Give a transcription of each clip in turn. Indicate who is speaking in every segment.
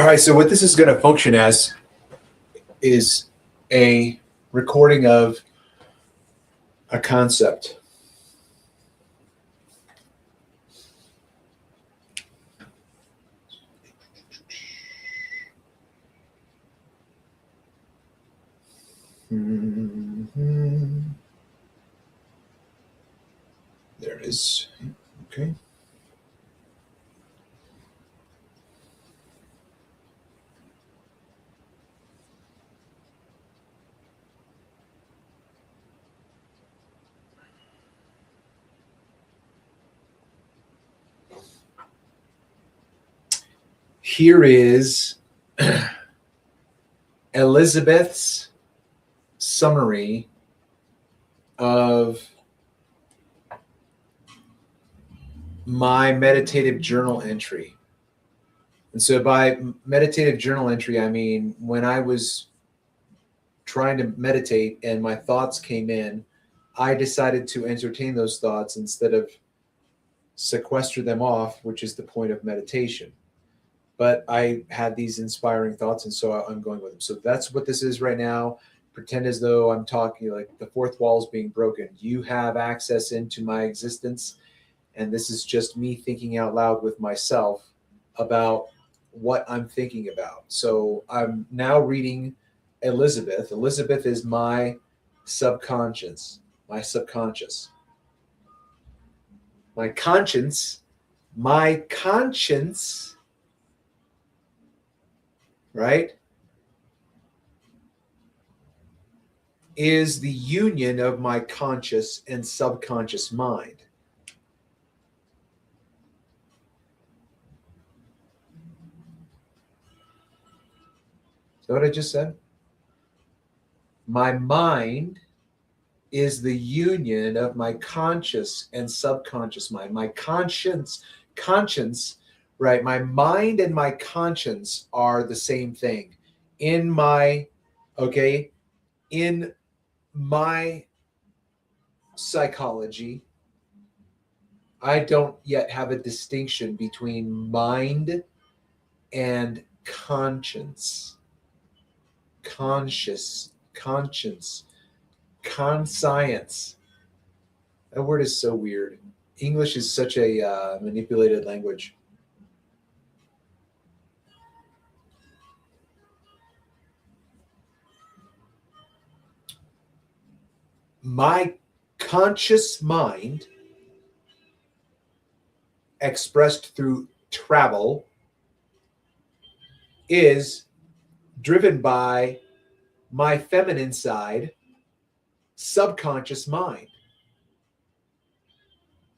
Speaker 1: All right, so what this is going to function as is a recording of a concept. There it is. Okay. Here is Elizabeth's summary of my meditative journal entry. And so by meditative journal entry, I mean when I was trying to meditate and my thoughts came in, I decided to entertain those thoughts instead of sequester them off, which is the point of meditation. But I had these inspiring thoughts, and so I'm going with them. So that's what this is right now. Pretend as though I'm talking, like the fourth wall is being broken. You have access into my existence, and this is just me thinking out loud with myself about what I'm thinking about. So I'm now reading Elizabeth. Elizabeth is my subconscious, my subconscious. My conscience, right, is the union of my conscious and subconscious mind. Is that what I just said? My mind is the union of my conscious and subconscious mind. My conscience, right? My mind and my conscience are the same thing. In my psychology, I don't yet have a distinction between mind and conscience. Conscience. Conscience. That word is so weird. English is such a manipulated language. My conscious mind, expressed through travel, is driven by my feminine side, subconscious mind.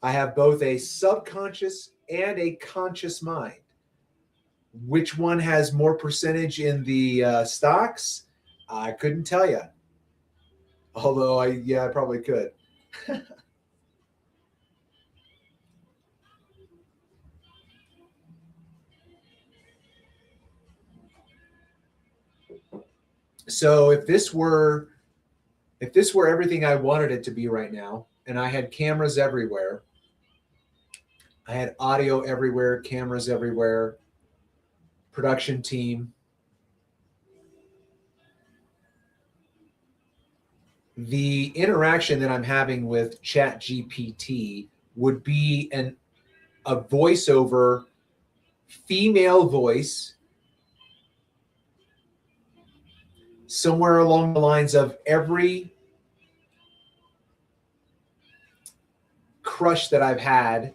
Speaker 1: I have both a subconscious and a conscious mind. Which one has more percentage in the stocks? I couldn't tell you. Although I probably could. So if this were everything I wanted it to be right now, and I had cameras everywhere, I had audio everywhere, cameras everywhere, production team, the interaction that I'm having with ChatGPT would be a voiceover, female voice, somewhere along the lines of every crush that I've had,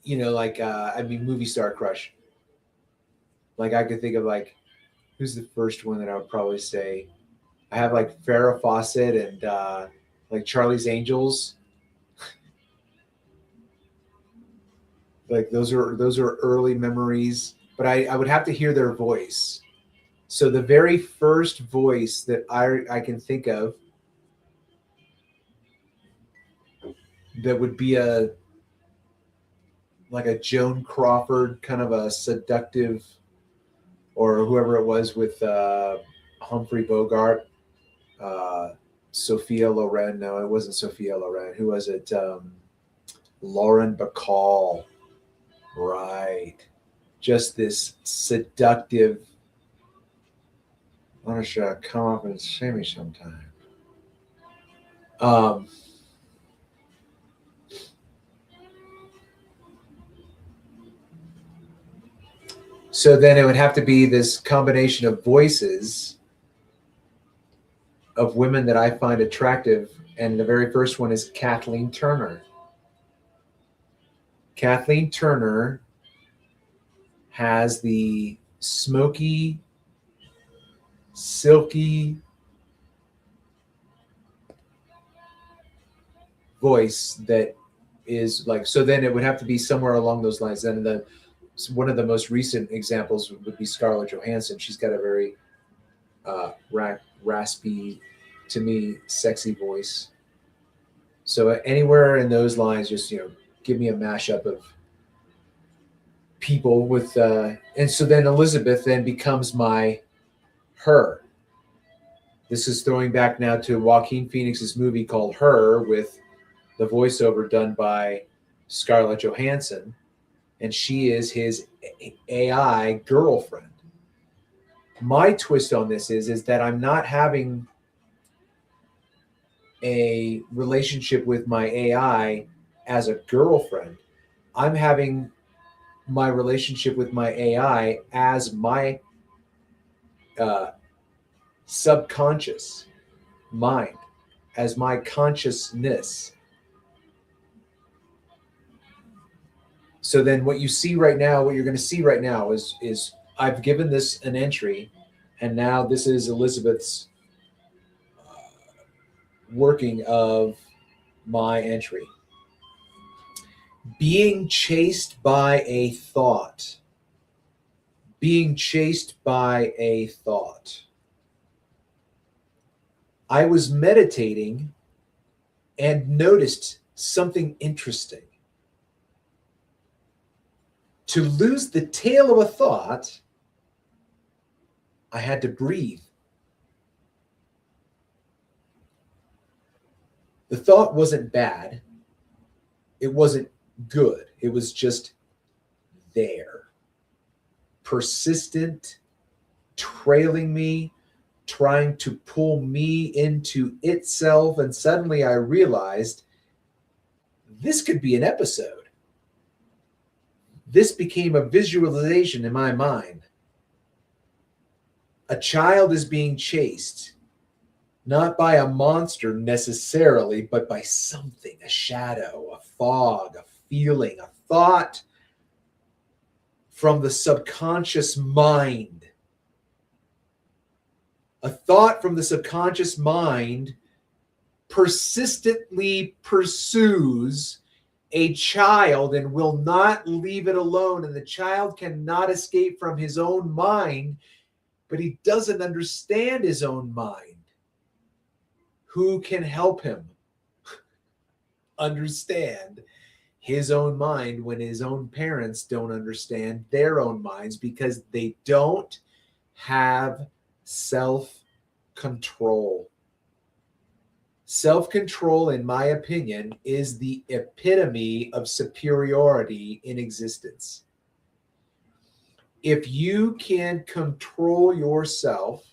Speaker 1: like movie star crush. Like I could think of who's the first one that I would probably say? I have like Farrah Fawcett and like Charlie's Angels. Like those are early memories, but I would have to hear their voice. So the very first voice that I can think of that would be like a Joan Crawford, kind of a seductive, or whoever it was with Humphrey Bogart, Sophia Loren. No, it wasn't Sophia Loren. Who was it? Lauren Bacall. Right. just this seductive, I want to come up and see me sometime. Um, so then it would have to be this combination of voices of women that I find attractive. And the very first one is Kathleen Turner. Kathleen Turner has the smoky, silky voice that is like, so then it would have to be somewhere along those lines. Then one of the most recent examples would be Scarlett Johansson. She's got a very raspy, to me, sexy voice. So anywhere in those lines, just, give me a mashup of people with, and so then Elizabeth then becomes her. This is throwing back now to Joaquin Phoenix's movie called Her, with the voiceover done by Scarlett Johansson, and she is his AI girlfriend. My twist on this is that I'm not having a relationship with my AI as a girlfriend. I'm having my relationship with my AI as my subconscious mind, as my consciousness. So then what you see right now, what you're going to see right now is I've given this an entry, and now this is Elizabeth's working of my entry. Being chased by a thought. Being chased by a thought. I was meditating and noticed something interesting. To lose the tail of a thought, I had to breathe. The thought wasn't bad. It wasn't good. It was just there. Persistent, trailing me, trying to pull me into itself. And suddenly I realized this could be an episode. This became a visualization in my mind. A child is being chased, not by a monster necessarily, but by something, a shadow, a fog, a feeling, a thought from the subconscious mind. A thought from the subconscious mind persistently pursues a child and will not leave it alone. And the child cannot escape from his own mind, but he doesn't understand his own mind. Who can help him understand his own mind when his own parents don't understand their own minds, because they don't have self-control. Self-control, in my opinion, is the epitome of superiority in existence. If you can control yourself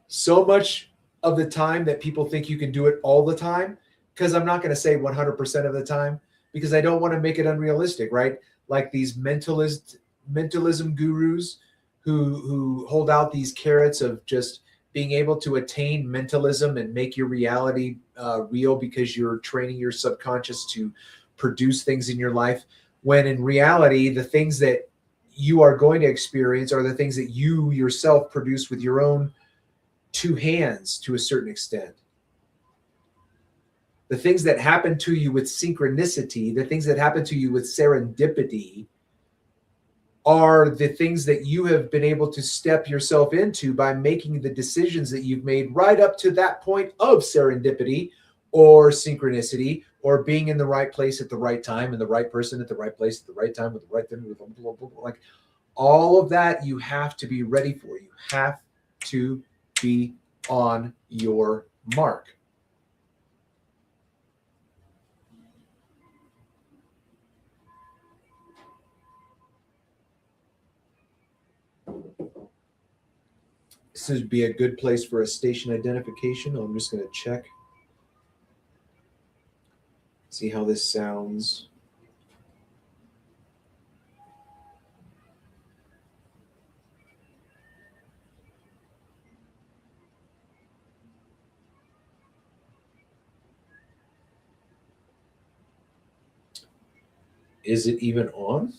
Speaker 1: so much of the time that people think you can do it all the time, because I'm not going to say 100% of the time, because I don't want to make it unrealistic, right? Like these mentalism gurus who hold out these carrots of just being able to attain mentalism and make your reality real because you're training your subconscious to produce things in your life, when in reality, the things that you are going to experience are the things that you yourself produce with your own two hands to a certain extent. The things that happen to you with synchronicity, the things that happen to you with serendipity, are the things that you have been able to step yourself into by making the decisions that you've made right up to that point of serendipity or synchronicity, or being in the right place at the right time and the right person at the right place at the right time with the right thing, with blah, blah, blah. Like all of that, you have to be ready for. You have to be on your mark. This would be a good place for a station identification. I'm just going to check, see how this sounds. Is it even on?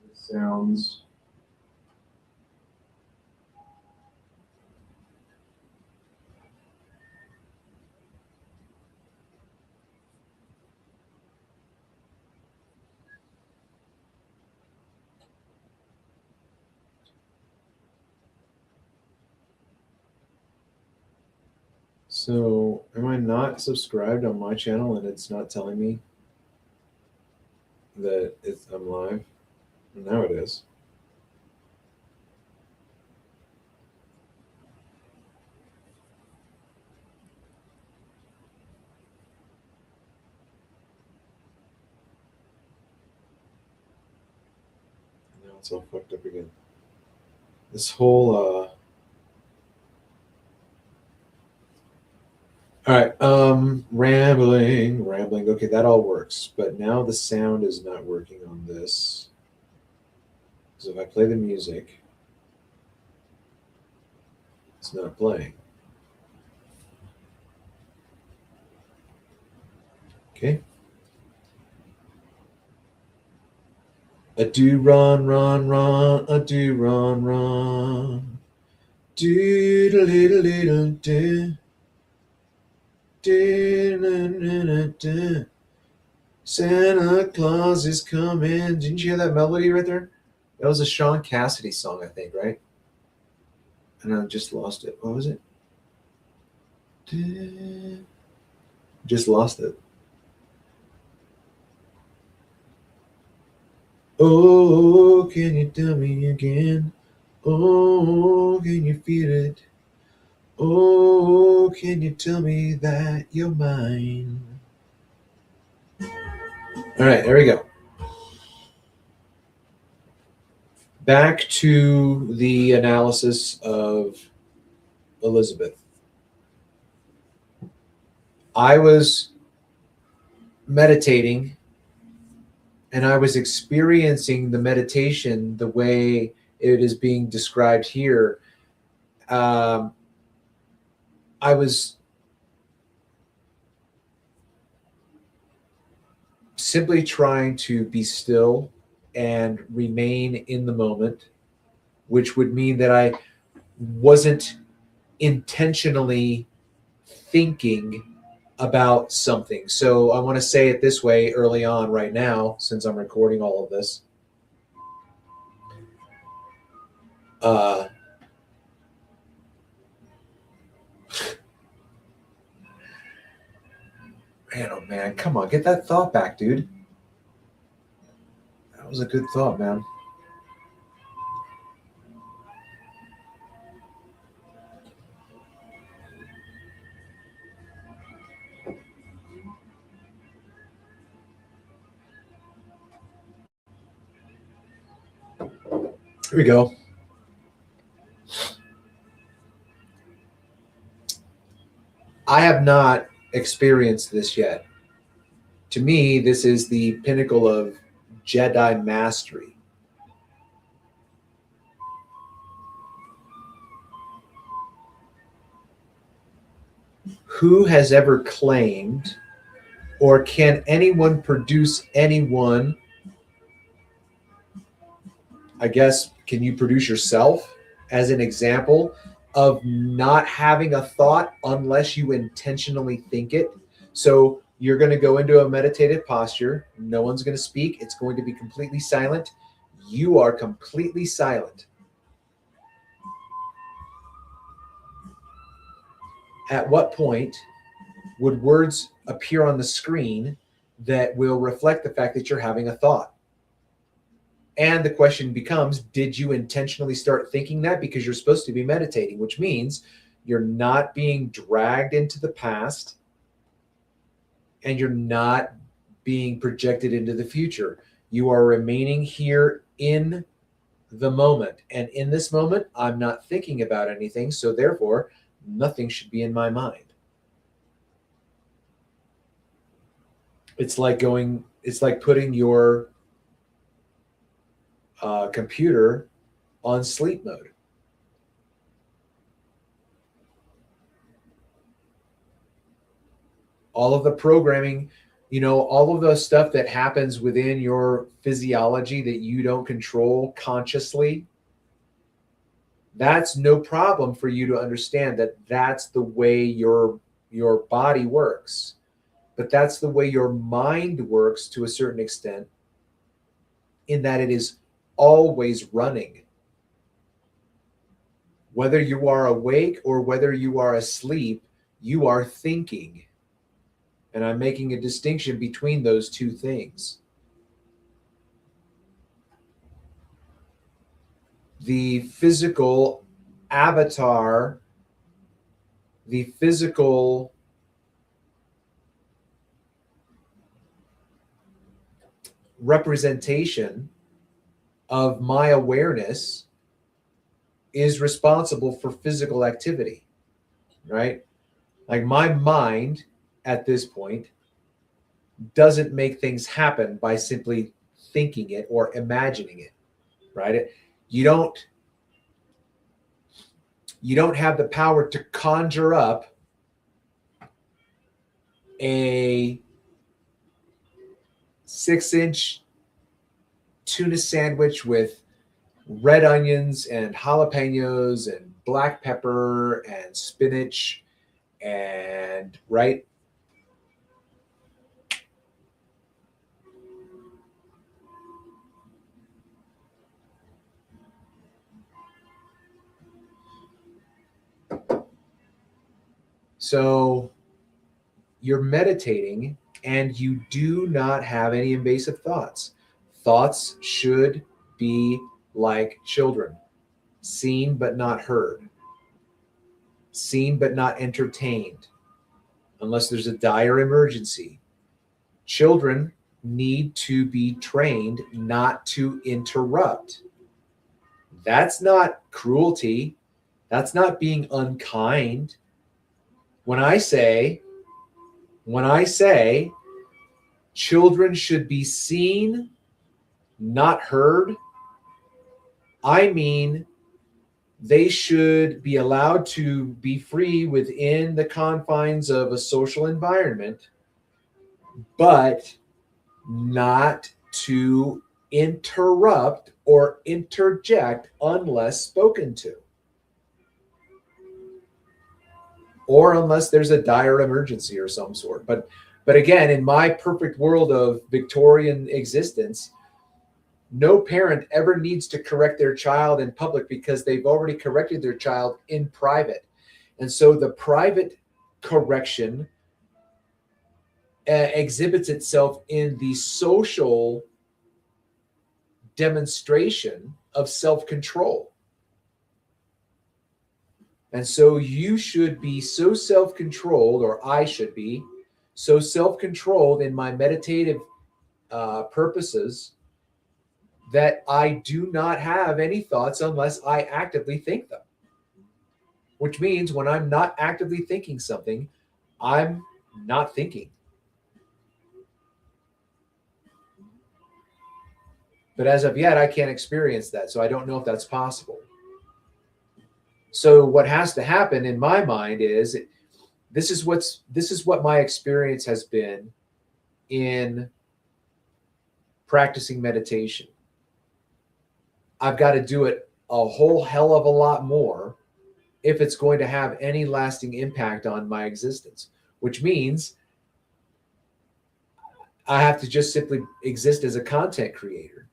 Speaker 1: It sounds. So, am I not subscribed on my channel and it's not telling me that I'm live? Now it is. Now it's all fucked up again. This whole all right, rambling. Okay, that all works. But now the sound is not working on this. So if I play the music, it's not playing. Okay. A do run, run, run, a do run, run. Do da little little do. Do da da da. Santa Claus is coming. Didn't you hear that melody right there? That was a Sean Cassidy song, I think, right? And I just lost it. What was it? Just lost it. Oh, can you tell me again? Oh, can you feel it? Oh, can you tell me that you're mine? All right, there we go. Back to the analysis of Elizabeth. I was meditating and I was experiencing the meditation the way it is being described here. I was simply trying to be still and remain in the moment, which would mean that I wasn't intentionally thinking about something. So I want to say it this way early on, right now, since I'm recording all of this. Man, oh man, come on, get that thought back, dude. That was a good thought, man. Here we go. I have not experienced this yet. To me, this is the pinnacle of Jedi mastery. Who has ever claimed, or can anyone produce anyone? I guess, can you produce yourself as an example of not having a thought unless you intentionally think it? So you're going to go into a meditative posture. No one's going to speak. It's going to be completely silent. You are completely silent. At what point would words appear on the screen that will reflect the fact that you're having a thought. And the question becomes, did you intentionally start thinking that? Because you're supposed to be meditating, which means you're not being dragged into the past and you're not being projected into the future. You are remaining here in the moment. And in this moment, I'm not thinking about anything. So therefore, nothing should be in my mind. It's like putting your computer on sleep mode. All of the programming, all of the stuff that happens within your physiology that you don't control consciously, that's no problem for you to understand that that's the way your body works. But that's the way your mind works to a certain extent, in that it is always running. Whether you are awake or whether you are asleep, you are thinking. And I'm making a distinction between those two things. The physical avatar, the physical representation of my awareness is responsible for physical activity, right? Like my mind at this point doesn't make things happen by simply thinking it or imagining it, right? You don't have the power to conjure up a 6-inch tuna sandwich with red onions and jalapenos and black pepper and spinach and right. So you're meditating and you do not have any invasive thoughts. Thoughts should be like children, seen but not heard, seen but not entertained, unless there's a dire emergency. Children need to be trained not to interrupt. That's not cruelty. That's not being unkind. When I say children should be seen, not heard, I mean they should be allowed to be free within the confines of a social environment, but not to interrupt or interject unless spoken to, or unless there's a dire emergency or some sort. But again, in my perfect world of Victorian existence, no parent ever needs to correct their child in public because they've already corrected their child in private. And so the private correction exhibits itself in the social demonstration of self-control. And so you should be so self-controlled, or I should be so self-controlled in my meditative purposes, that I do not have any thoughts unless I actively think them. Which means when I'm not actively thinking something, I'm not thinking. But as of yet, I can't experience that. So I don't know if that's possible. So what has to happen in my mind is this is what my experience has been in practicing meditation. I've got to do it a whole hell of a lot more if it's going to have any lasting impact on my existence, which means I have to just simply exist as a content creator.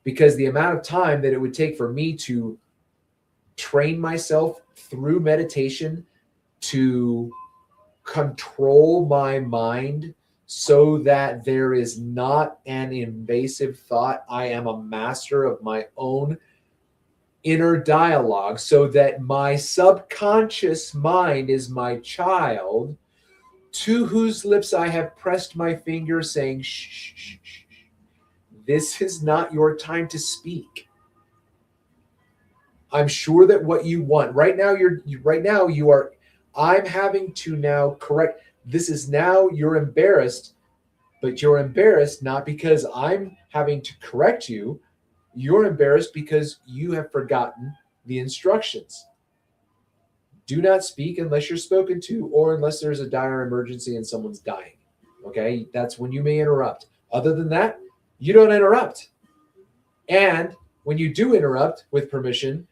Speaker 1: Because the amount of time that it would take for me to train myself through meditation to control my mind so that there is not an invasive thought. I am a master of my own inner dialogue, so that my subconscious mind is my child to whose lips I have pressed my finger, saying, shh, shh, shh, shh. This is not your time to speak. I'm sure that what you want right now, you are, I'm having to now correct. This is now, you're embarrassed, but you're embarrassed not because I'm having to correct you. You're embarrassed because you have forgotten the instructions. Do not speak unless you're spoken to, or unless there's a dire emergency and someone's dying. Okay, that's when you may interrupt. Other than that, you don't interrupt. And when you do interrupt with permission,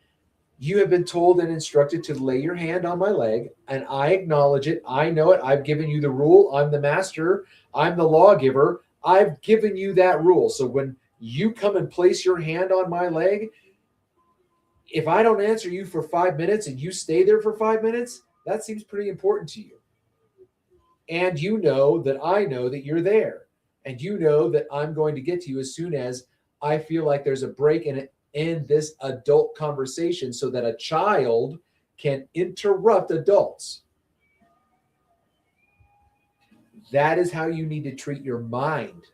Speaker 1: you have been told and instructed to lay your hand on my leg, and I acknowledge it. I know it. I've given you the rule. I'm the master. I'm the lawgiver. I've given you that rule. So when you come and place your hand on my leg, if I don't answer you for 5 minutes and you stay there for 5 minutes, that seems pretty important to you. And you know that I know that you're there. And you know that I'm going to get to you as soon as I feel like there's a break in this adult conversation, so that a child can interrupt adults. That is how you need to treat your mind.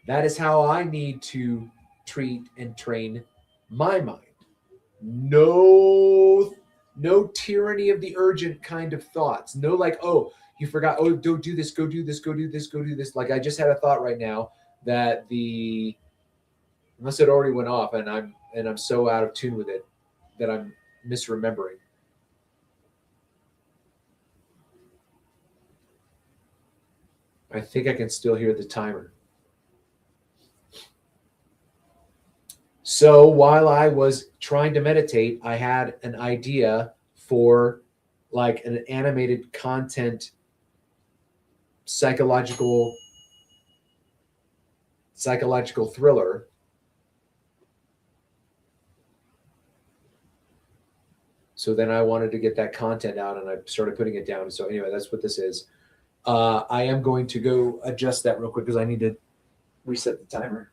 Speaker 1: That is how I need to treat and train my mind. No tyranny of the urgent kind of thoughts. No, like, oh, you forgot, oh, don't do this, go do this, go do this, go do this. Like, I just had a thought right now that unless it already went off, and I'm so out of tune with it that I'm misremembering. I think I can still hear the timer. So while I was trying to meditate, I had an idea for like an animated content psychological thriller. So then I wanted to get that content out, and I started putting it down. So anyway, that's what this is. I am going to go adjust that real quick because I need to reset the timer.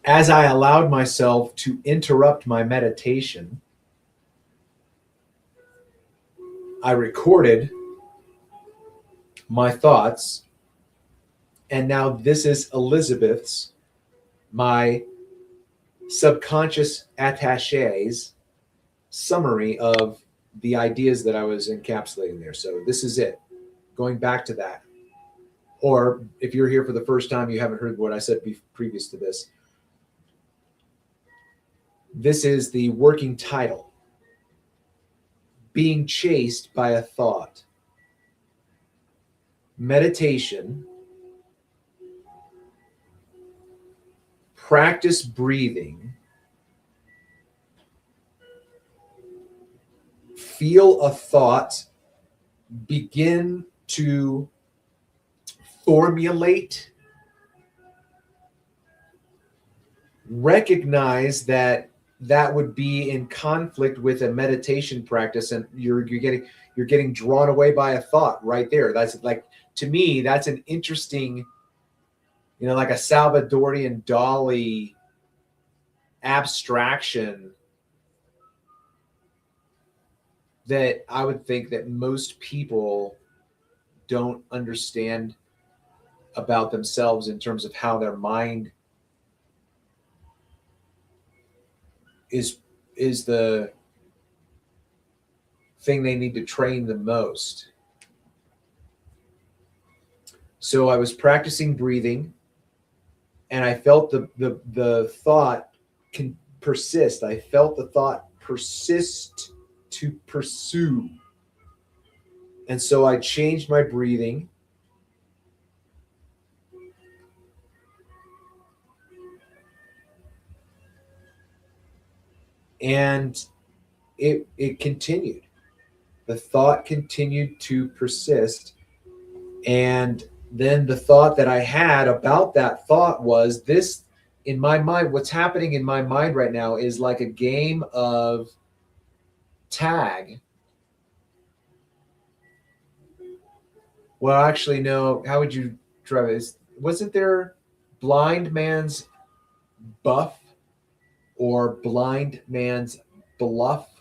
Speaker 1: As I allowed myself to interrupt my meditation, I recorded my thoughts. And now this is Elizabeth's, my subconscious attache's summary of the ideas that I was encapsulating there. So this is it. Going back to that. Or if you're here for the first time, you haven't heard what I said previous to this. This is the working title. Being chased by a thought. Meditation. Practice breathing. Feel a thought begin to formulate. Recognize that would be in conflict with a meditation practice, and you're getting drawn away by a thought right there. That's like, to me, that's an interesting, like a Salvadorian Dali abstraction that I would think that most people don't understand about themselves in terms of how their mind is is the thing they need to train the most. So I was practicing breathing, and I felt the thought can persist. I felt the thought persist to pursue. And so I changed my breathing, and it continued. The thought continued to persist. And then the thought that I had about that thought was this: in my mind, what's happening in my mind right now is like a game of tag. Well, actually, no. How would you drive it? Wasn't there blind man's buff or blind man's bluff?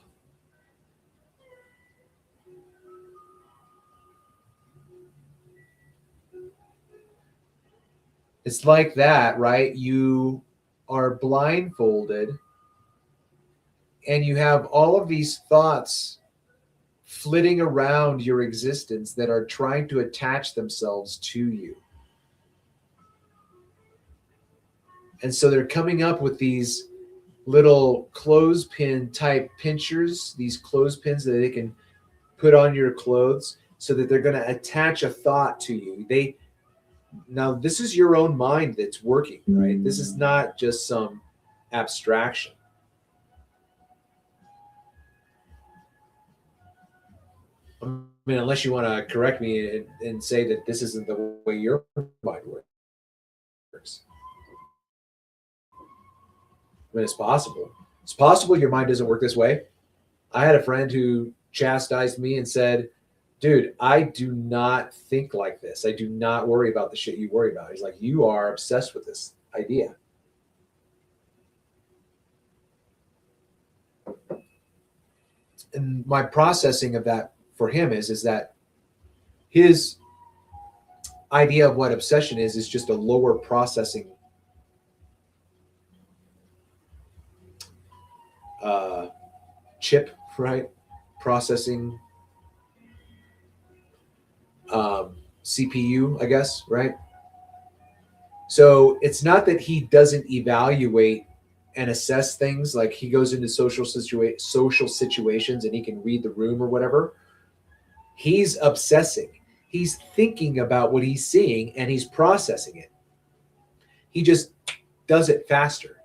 Speaker 1: It's like that, right? You are blindfolded and you have all of these thoughts flitting around your existence that are trying to attach themselves to you. And so they're coming up with these little clothespin type pinchers, these clothespins that they can put on your clothes so that they're going to attach a thought to you. Now this is your own mind that's working, right? This is not just some abstraction. I mean, unless you want to correct me and say that this isn't the way your mind works. I mean, it's possible. It's possible your mind doesn't work this way. I had a friend who chastised me and said, dude, I do not think like this. I do not worry about the shit you worry about. He's like, you are obsessed with this idea. And my processing of that for him is that his idea of what obsession is just a lower processing chip, right? Processing CPU, I guess, right? So it's not that he doesn't evaluate and assess things. Like he goes into social situations and he can read the room or whatever. He's obsessing. He's thinking about what he's seeing and he's processing it. He just does it faster.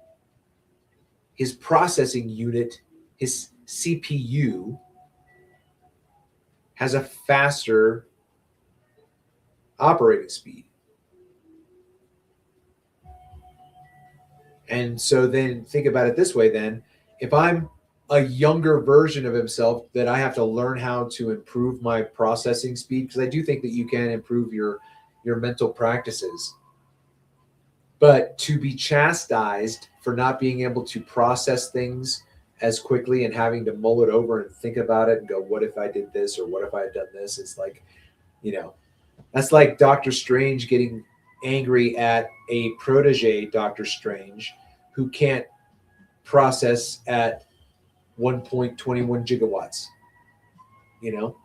Speaker 1: His processing unit, his CPU, has a faster operating speed. And so then think about it this way then. If I'm a younger version of himself, that I have to learn how to improve my processing speed, because I do think that you can improve your mental practices. But to be chastised for not being able to process things as quickly and having to mull it over and think about it and go, what if I did this or what if I had done this? It's like, that's like Doctor Strange getting angry at a protege Doctor Strange who can't process at 1.21 gigawatts, you know?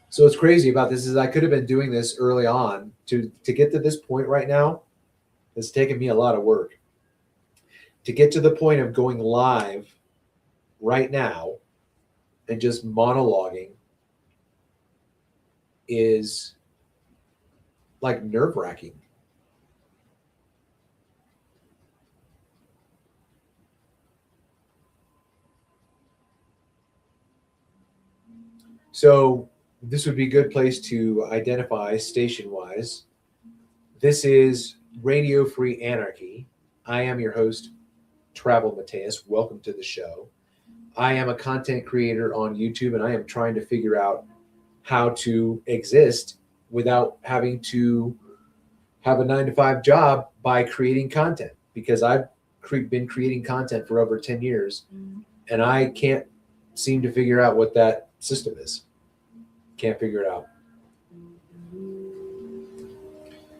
Speaker 1: So what's crazy about this is I could have been doing this early on to get to this point right now. It's taken me a lot of work to get to the point of going live right now and just monologuing is like nerve wracking. So this would be a good place to identify station wise. This is Radio Free Anarchy. I am your host, Travel Mateus. Welcome to the show. I am a content creator on YouTube and I am trying to figure out how to exist without having to have a 9 to 5 job by creating content, because I've been creating content for over 10 years and I can't seem to figure out what that system is. Can't figure it out.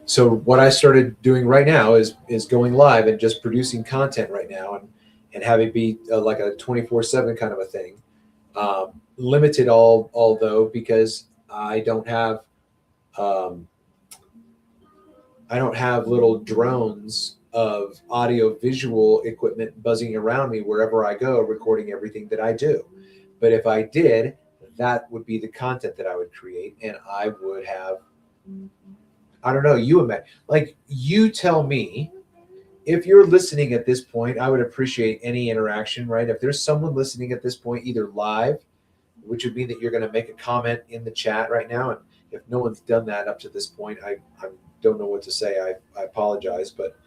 Speaker 1: So what I started doing right now is going live and just producing content right now, and having it be like a 24/7 kind of a thing. Limited although, because I don't have little drones of audio visual equipment buzzing around me wherever I go, recording everything that I do. But if I did, that would be the content that I would create, and I would have, I don't know, you tell me, if you're listening at this point, I would appreciate any interaction, right? If there's someone listening at this point, either live, which would mean that you're going to make a comment in the chat right now. And if no one's done that up to this point, I don't know what to say. I apologize, but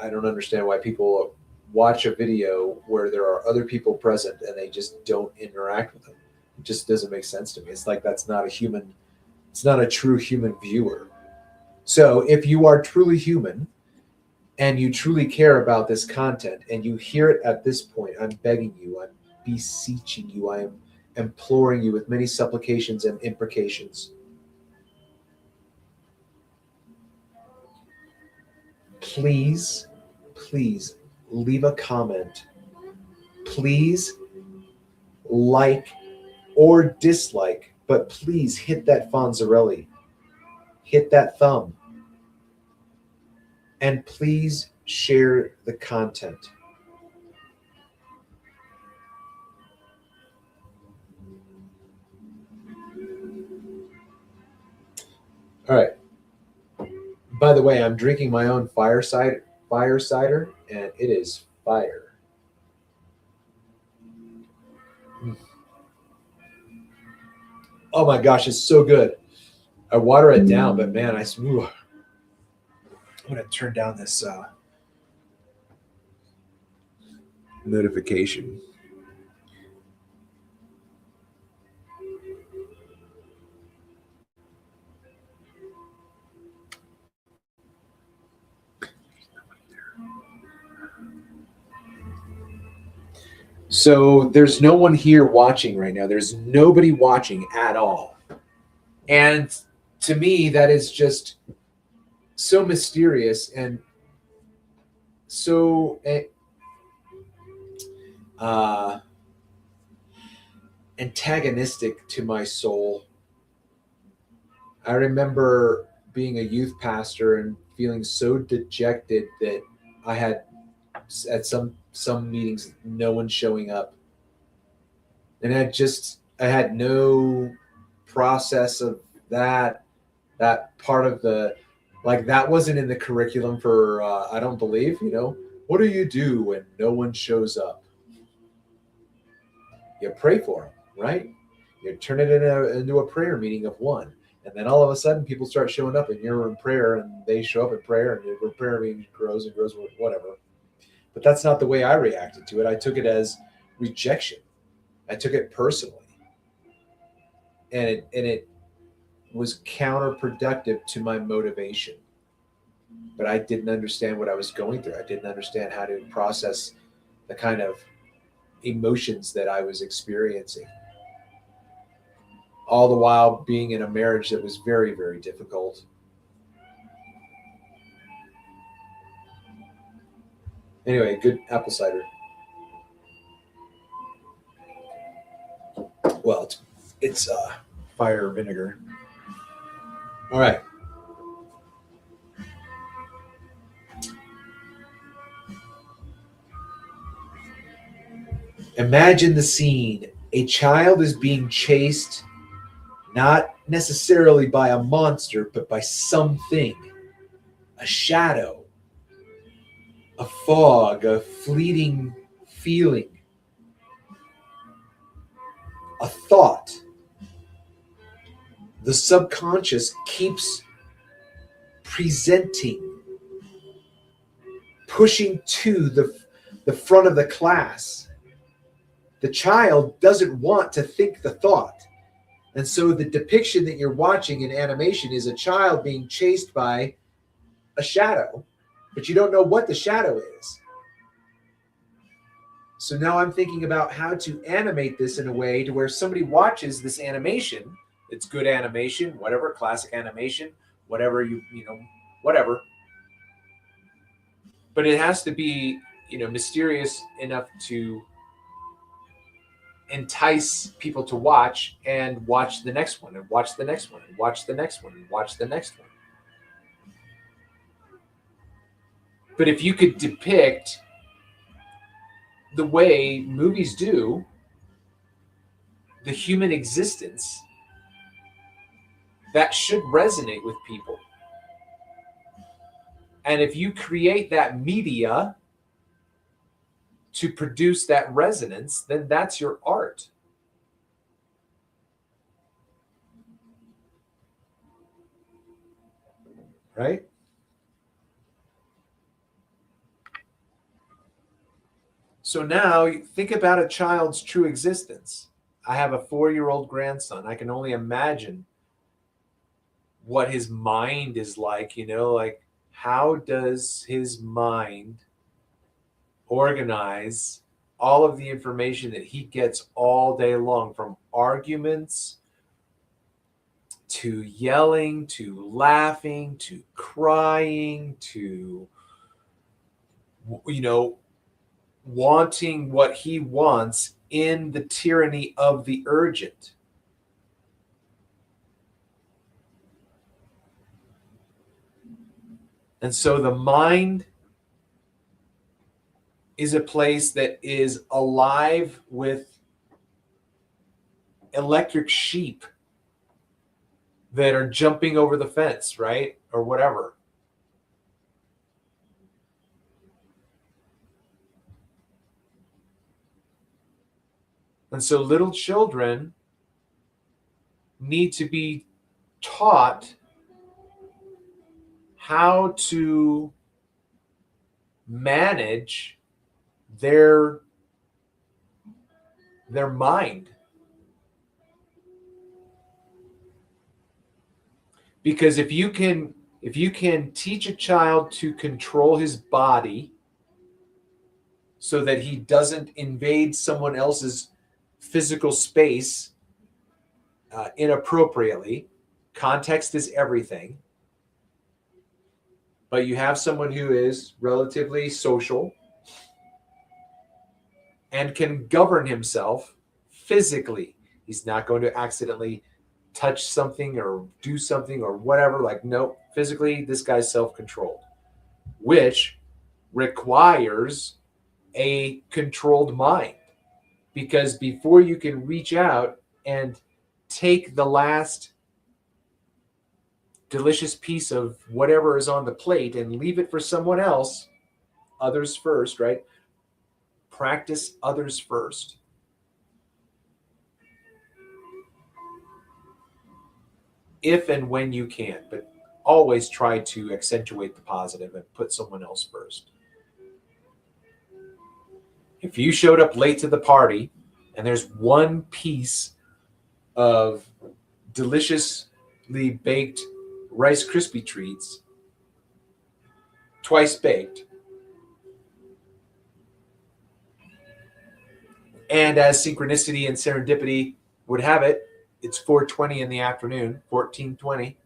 Speaker 1: I don't understand why people watch a video where there are other people present and they just don't interact with them. It just doesn't make sense to me. It's like that's not a human. It's not a true human viewer. So if you are truly human and you truly care about this content and you hear it at this point, I'm begging you, I'm beseeching you, I am imploring you with many supplications and imprecations. Please, please leave a comment. Please like or dislike, but please hit that Fonzarelli. Hit that thumb. And please share the content. All right. By the way, I'm drinking my own fire cider, and it is fire. Oh my gosh, it's so good. I water it down, but man, I'm going to turn down this notification. So there's no one here watching right now. There's nobody watching at all. And to me, that is just so mysterious and so antagonistic to my soul. I remember being a youth pastor and feeling so dejected that I had at some meetings no one showing up, and I had no process of that part of the, like, that wasn't in the curriculum for I don't believe, what do you do when no one shows up? You pray for them, right? You turn it into a prayer meeting of one. And then all of a sudden people start showing up and you're in prayer and they show up in prayer and your prayer meeting grows and grows, whatever. But that's not the way I reacted to it. I took it as rejection. I took it personally. And it was counterproductive to my motivation. But I didn't understand what I was going through. I didn't understand how to process the kind of emotions that I was experiencing. All the while being in a marriage that was very, very difficult. Anyway, good apple cider. Well, it's fire vinegar. All right. Imagine the scene. A child is being chased, not necessarily by a monster, but by something. A shadow, a fog, a fleeting feeling, a thought. The subconscious keeps presenting, pushing to the front of the class. The child doesn't want to think the thought. And so the depiction that you're watching in animation is a child being chased by a shadow, but you don't know what the shadow is. So now I'm thinking about how to animate this in a way to where somebody watches this animation. It's good animation, whatever, classic animation, whatever whatever. But it has to be, mysterious enough to entice people to watch and watch the next one and watch the next one and watch the next one and watch the next one. But if you could depict the way movies do the human existence, that should resonate with people. And if you create that media to produce that resonance, then that's your art. Right? So now think about a child's true existence. I have a 4-year-old grandson. I can only imagine what his mind is like, like how does his mind organize all of the information that he gets all day long, from arguments to yelling to laughing to crying to wanting what he wants in the tyranny of the urgent. And so the mind is a place that is alive with electric sheep that are jumping over the fence, right? Or whatever. And so little children need to be taught how to manage their mind. Because if you can teach a child to control his body so that he doesn't invade someone else's physical space inappropriately, context is everything. But you have someone who is relatively social and can govern himself physically. He's not going to accidentally touch something or do something or whatever. Like, no, physically, this guy's self-controlled, which requires a controlled mind. Because before you can reach out and take the last delicious piece of whatever is on the plate and leave it for someone else, others first, right? Practice others first. If and when you can, but always try to accentuate the positive and put someone else first. If you showed up late to the party and there's one piece of deliciously baked Rice Krispie treats, twice baked, and as synchronicity and serendipity would have it, it's 4:20 in the afternoon, 14:20.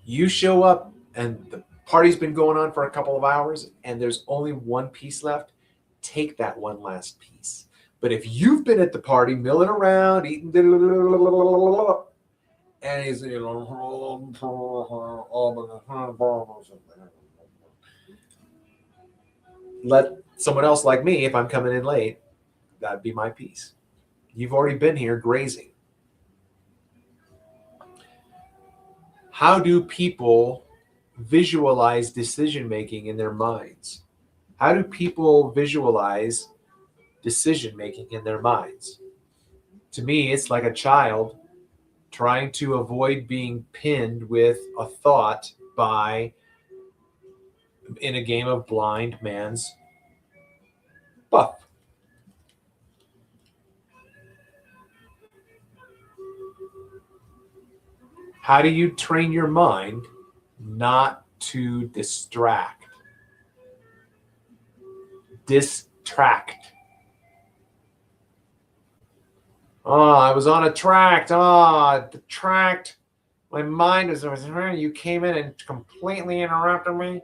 Speaker 1: You show up and the party's been going on for a couple of hours and there's only one piece left. Take that one last piece. But if you've been at the party milling around, eating, and he's, let someone else like me, if I'm coming in late, that'd be my piece. You've already been here grazing. How do people visualize decision making in their minds? How do people visualize decision making in their minds? To me, it's like a child trying to avoid being pinned with a thought in a game of blind man's buff. How do you train your mind not to distract. Distract. Oh, I was on a tract. Oh, the tract. My mind was, you came in and completely interrupted me.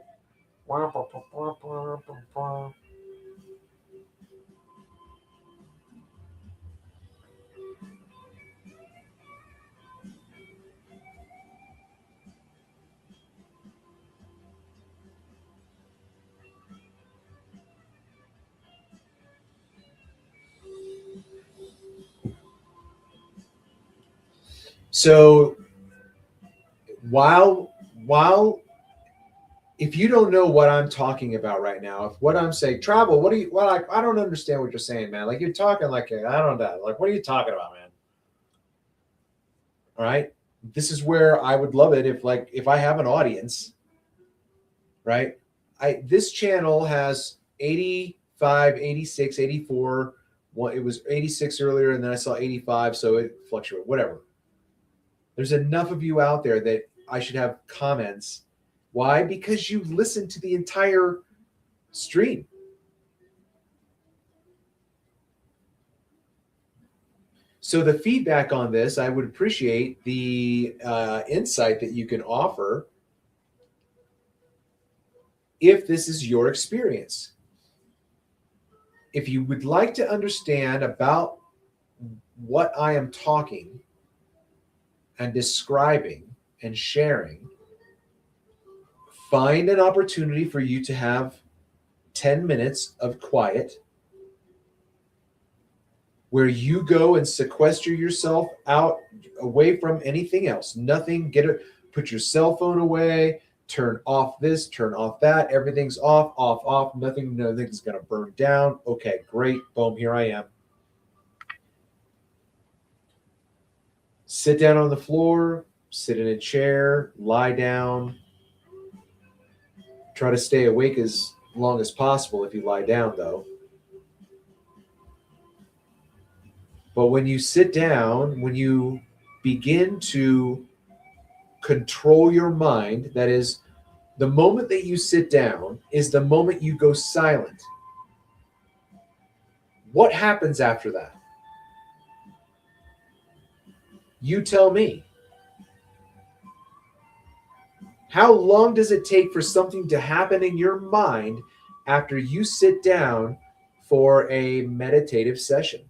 Speaker 1: So while if you don't know what I'm talking about right now, if what I'm saying, travel, what do you, well, I don't understand what you're saying, man. Like you're talking like, I don't know. Like, what are you talking about, man? All right. This is where I would love it if I have an audience, right? This channel has 85, 86, 84. Well, it was 86 earlier and then I saw 85. So it fluctuated, whatever. There's enough of you out there that I should have comments. Why? Because you listened to the entire stream. So the feedback on this, I would appreciate the insight that you can offer if this is your experience. If you would like to understand about what I am talking and describing and sharing, find an opportunity for you to have 10 minutes of quiet where you go and sequester yourself out away from anything else. Nothing, put your cell phone away, turn off this, turn off that. Everything's off. Nothing's going to burn down. Okay, great. Boom, here I am. Sit down on the floor, sit in a chair, lie down. Try to stay awake as long as possible if you lie down, though. But when you sit down, when you begin to control your mind, that is, the moment that you sit down is the moment you go silent. What happens after that? You tell me. How long does it take for something to happen in your mind after you sit down for a meditative session?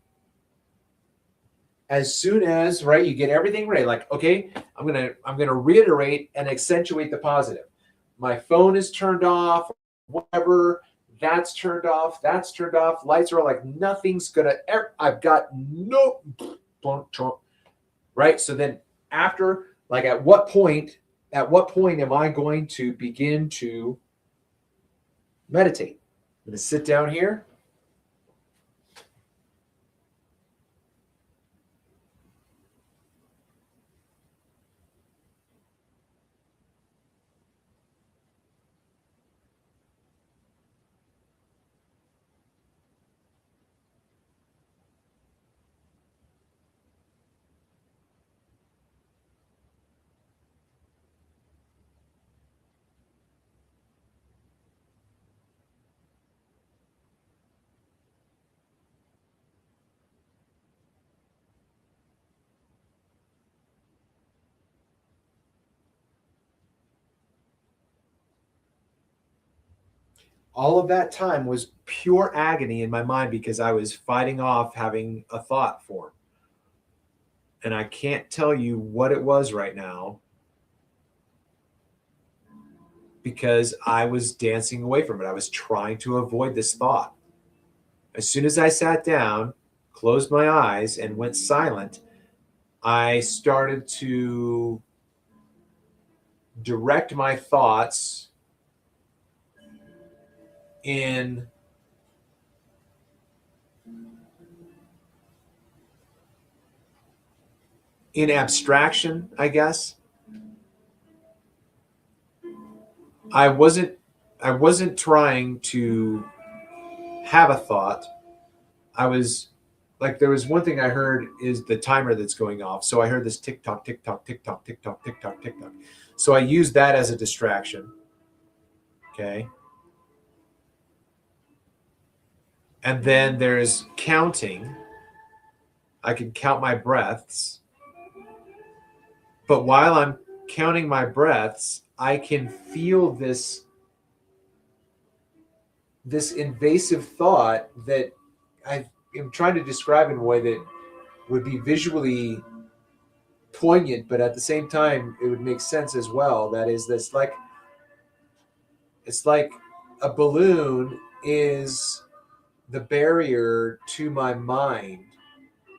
Speaker 1: As soon as, right, you get everything ready, like, okay, I'm gonna reiterate and accentuate the positive. My phone is turned off, whatever, that's turned off, lights are like, nothing's gonna, I've got no, right? So then after, like, at what point am I going to begin to meditate? I'm gonna sit down here. All of that time was pure agony in my mind because I was fighting off having a thought form. And I can't tell you what it was right now because I was dancing away from it. I was trying to avoid this thought. As soon as I sat down, closed my eyes, and went silent, I started to direct my thoughts in abstraction, I guess. I wasn't trying to have a thought. I was like, there was one thing I heard is the timer that's going off. So I heard this tick tock, tick tock, tick tock, tick tock, tick tock, tick tock. So I used that as a distraction. Okay. And then there's counting. I can count my breaths. But while I'm counting my breaths, I can feel this invasive thought that I am trying to describe in a way that would be visually poignant, but at the same time it would make sense as well. That is, that's like it's like a balloon is the barrier to my mind,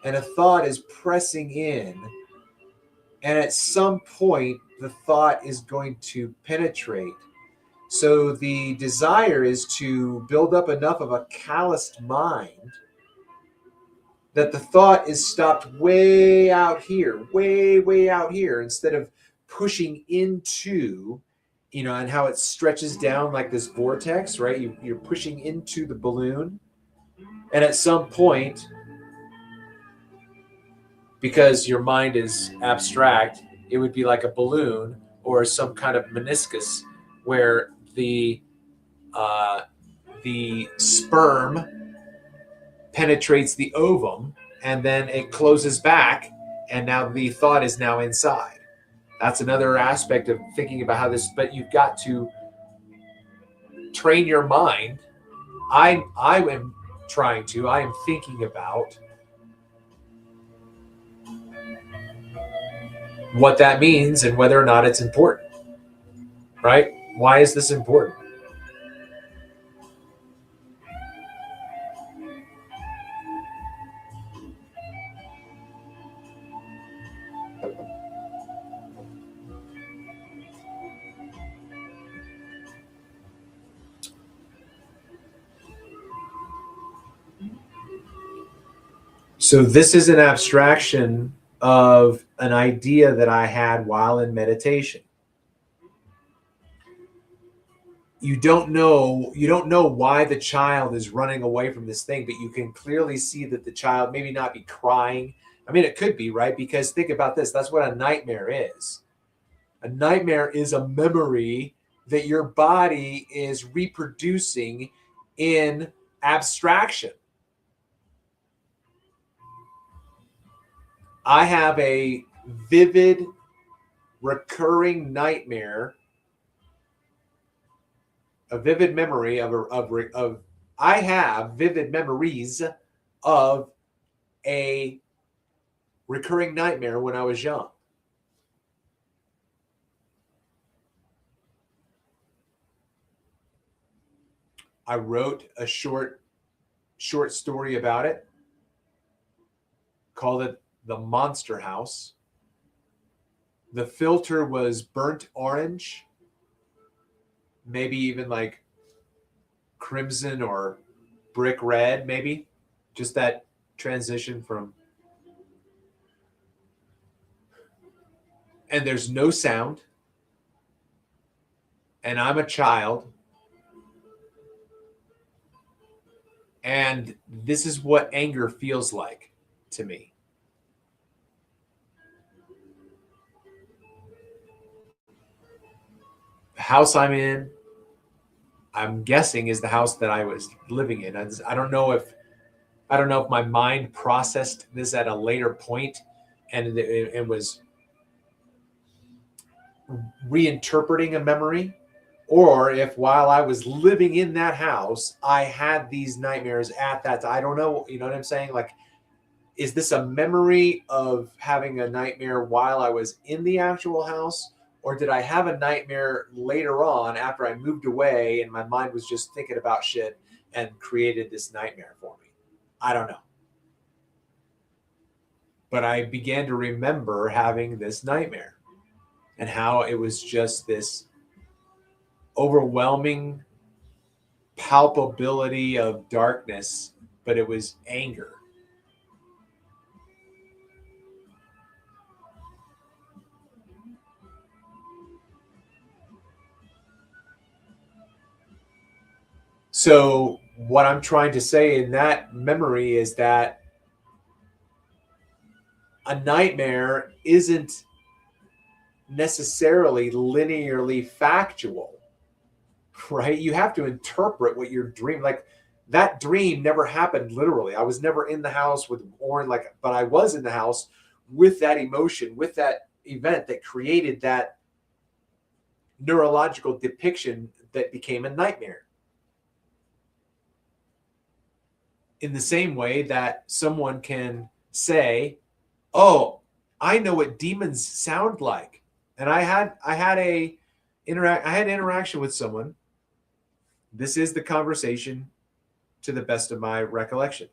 Speaker 1: and a thought is pressing in, and at some point the thought is going to penetrate. So the desire is to build up enough of a calloused mind that the thought is stopped way out here, way out here, instead of pushing into, and how it stretches down like this vortex, right? You're pushing into the balloon. And at some point, because your mind is abstract, it would be like a balloon or some kind of meniscus where uh, the sperm penetrates the ovum and then it closes back, and now the thought is now inside. That's another aspect of thinking about how this, but you've got to train your mind. I am I am thinking about what that means and whether or not it's important, right? Why is this important? So this is an abstraction of an idea that I had while in meditation. You don't know why the child is running away from this thing, but you can clearly see that the child maybe not be crying. I mean, it could be, right? Because think about this. That's what a nightmare is. A nightmare is a memory that your body is reproducing in abstraction. I have a vivid recurring nightmare, a vivid memory of I have vivid memories of a recurring nightmare when I was young. I wrote a short story about it, called it The Monster House. The filter was burnt orange, maybe even like crimson or brick red, maybe. Just that transition from, and there's no sound, and I'm a child, and this is what anger feels like to me. The house I'm guessing, is the house that I was living in. I don't know if my mind processed this at a later point and it was reinterpreting a memory, or if while I was living in that house, I had these nightmares at that time. I don't know. You know what I'm saying? Like, is this a memory of having a nightmare while I was in the actual house? Or did I have a nightmare later on after I moved away and my mind was just thinking about shit and created this nightmare for me? I don't know. But I began to remember having this nightmare and how it was just this overwhelming palpability of darkness, but it was anger. So, what I'm trying to say in that memory is that a nightmare isn't necessarily linearly factual. right? You have to interpret what you're dreaming. Like that dream never happened literally. I was never in the house with Oren, like, but I was in the house with that emotion, with that event that created that neurological depiction that became a nightmare. In the same way that someone can say, "Oh, I know what demons sound like," and I had interaction with someone. This is the conversation to the best of my recollection.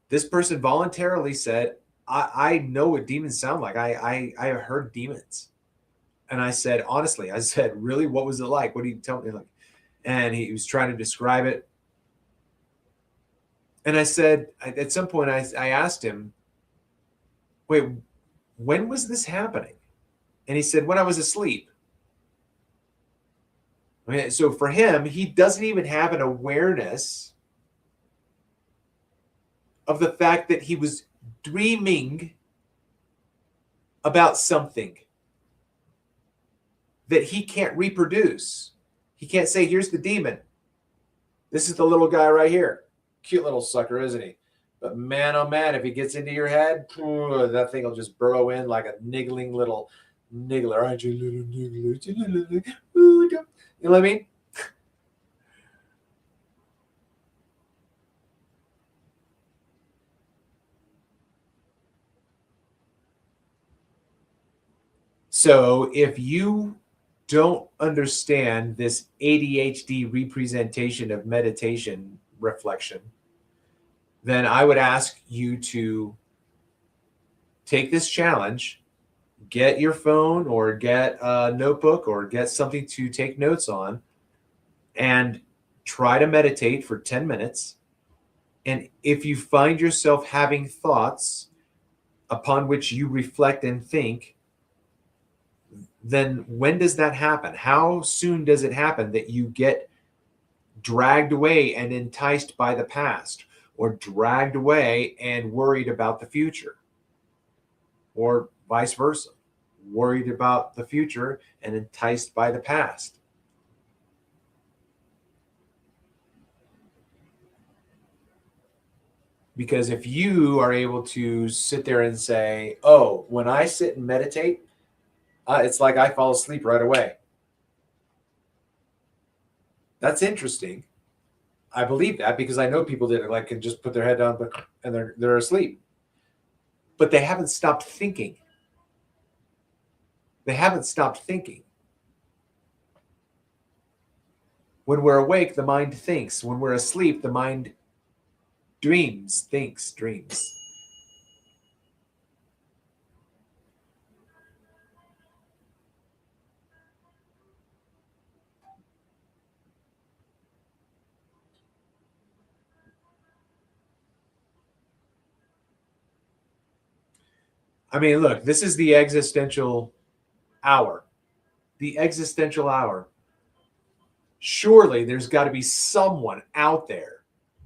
Speaker 1: This person voluntarily said, I know what demons sound like. I have heard demons. And I said, honestly, I said, really, what was it like? What do you tell me? Like, and he was trying to describe it. And I said, at some point, I asked him, wait, when was this happening? And he said, when I was asleep. I mean, so for him, he doesn't even have an awareness of the fact that he was dreaming about something that he can't reproduce. He can't say, here's the demon. This is the little guy right here. Cute little sucker, isn't he? But man, oh man, if he gets into your head, that thing will just burrow in like a niggling little niggler. Aren't you, little niggler? You know what I mean? So if you don't understand this ADHD representation of meditation reflection, then I would ask you to take this challenge, get your phone or get a notebook or get something to take notes on, and try to meditate for 10 minutes. And if you find yourself having thoughts upon which you reflect and think, then when does that happen? How soon does it happen that you get dragged away and enticed by the past, or dragged away and worried about the future, or vice versa, worried about the future and enticed by the past? Because if you are able to sit there and say, oh, when I sit and meditate, it's like I fall asleep right away. That's interesting. I believe that because I know people that like can just put their head down and they're asleep. But they haven't stopped thinking. They haven't stopped thinking. When we're awake, the mind thinks. When we're asleep, the mind dreams, thinks, dreams. I mean, look, this is the existential hour. The existential hour. Surely there's got to be someone out there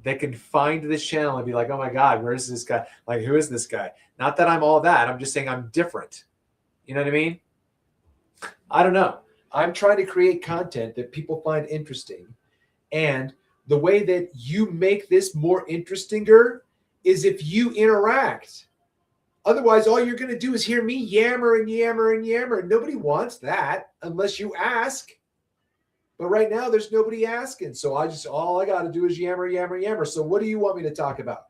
Speaker 1: that can find this channel and be like, oh my God, where is this guy? Like, who is this guy? Not that I'm all that. I'm just saying I'm different. You know what I mean? I don't know. I'm trying to create content that people find interesting. And the way that you make this more interestinger is if you interact. Otherwise, all you're going to do is hear me yammer and yammer and yammer. Nobody wants that unless you ask. But right now, there's nobody asking. So all I got to do is yammer, yammer, yammer. So what do you want me to talk about?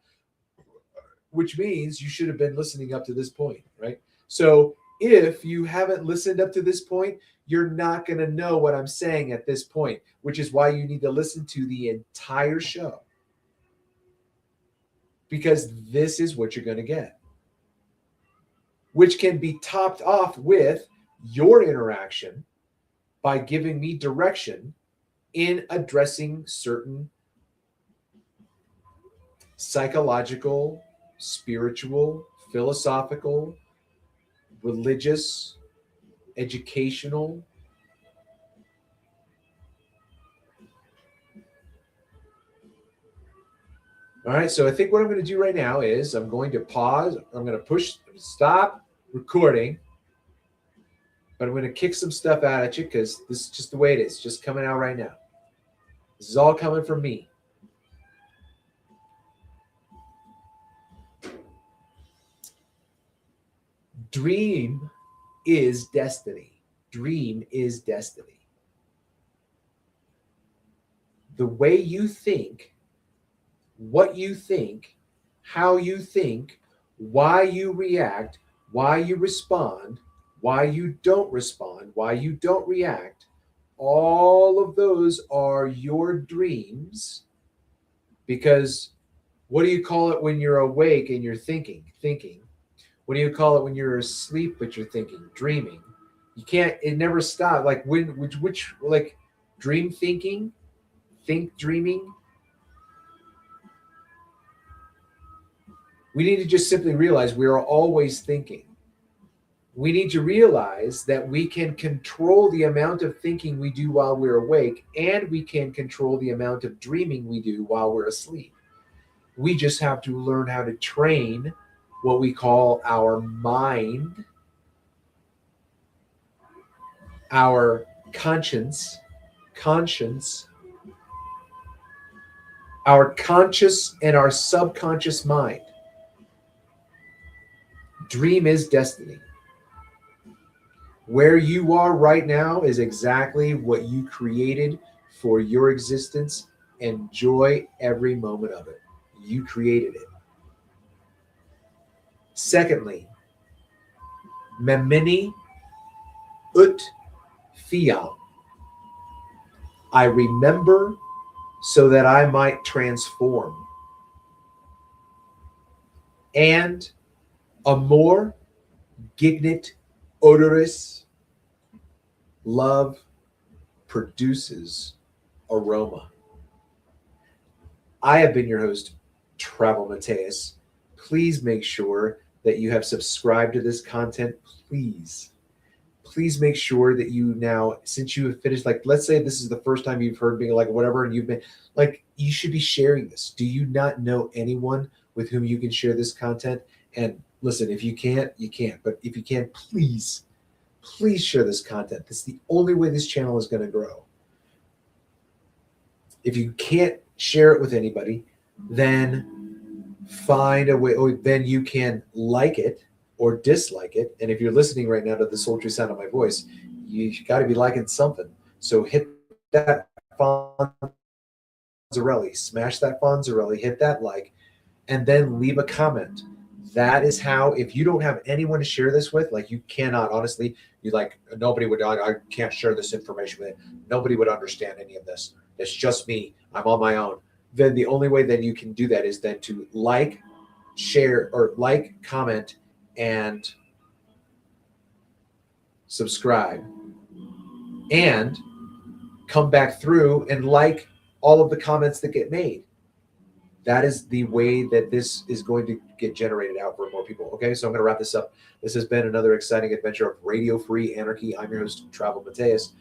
Speaker 1: Which means you should have been listening up to this point, right? So if you haven't listened up to this point, you're not going to know what I'm saying at this point, which is why you need to listen to the entire show. Because this is what you're going to get, which can be topped off with your interaction by giving me direction in addressing certain psychological, spiritual, philosophical, religious, educational. All right, so I think what I'm going to do right now is I'm going to pause. I'm going to push stop recording. but I'm going to kick some stuff out at you because this is just the way it is, just coming out right now. This is all coming from me. Dream is destiny. Dream is destiny. The way you think, what you think, how you think, why you react, why you respond, why you don't respond, why you don't react, all of those are your dreams. Because what do you call it when you're awake and you're thinking? Thinking. What do you call it when you're asleep but you're thinking? Dreaming. You can't. It never stops. Like which like dream thinking, think dreaming. We need to just simply realize we are always thinking. We need to realize that we can control the amount of thinking we do while we're awake, and we can control the amount of dreaming we do while we're asleep. We just have to learn how to train what we call our mind, our conscience, our conscious and our subconscious mind. Dream is destiny. Where you are right now is exactly what you created for your existence. Enjoy every moment of it. You created it. Secondly, memini ut fiam. I remember so that I might transform. And amor gignit odoris. Love produces aroma. I have been your host, Travel Mateus. Please make sure that you have subscribed to this content. Please make sure that you now, since you have finished, like, let's say this is the first time you've heard me, like, whatever, and you've been, like, you should be sharing this. Do you not know anyone with whom you can share this content? And listen, if you can't, you can't. But if you can, please share this content. That's the only way this channel is going to grow. If you can't share it with anybody, then find a way, or then you can like it or dislike it. And if you're listening right now to the sultry sound of my voice, you got to be liking something. So hit that Fonzarelli, smash that Fonzarelli, hit that like, and then leave a comment. That is how, if you don't have anyone to share this with, like, you cannot, honestly, you like, nobody would, I can't share this information with it. Nobody would understand any of this. It's just me. I'm on my own. Then the only way that you can do that is then to like, share, or like, comment, and subscribe, and come back through and like all of the comments that get made. That is the way that this is going to get generated out for more people. Okay, so I'm going to wrap this up. This has been another exciting adventure of Radio Free Anarchy. I'm your host, Travel Mateus.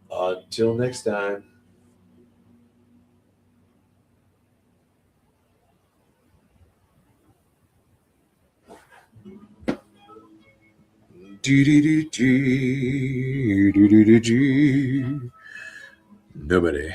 Speaker 1: Until next time. Nobody.